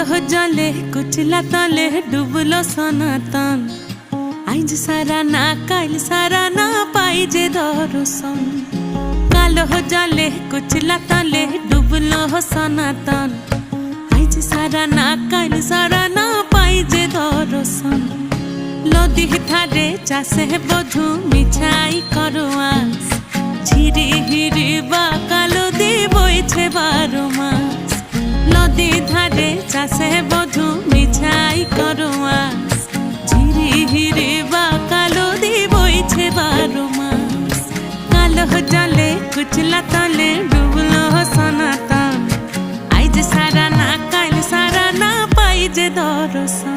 কালো জলে কুচলা তলে ডুবলো সনাতন। আইজ সারা না কাল সারা না পাই যে দর্শন। কালো জলে কুচলা তলে ডুবলো সনাতন। আইজ সারা না কাল সারা না পাই যে দর্শন। নদী ধারে চাষে বধু মিছাই করোয়াস। ঝিরি হিরি বা কালো দি বইছে 12 মাস। নদী ধারে চাষে বধু মিছাই করোয়াস। ঝিরি হিরি বা কালো দি বইছে 12 মাস। কালো জলে কুচলা তলে ডুবলো সনাতন। আইজ সারা না কাল সারা না পাই যে দর্শন।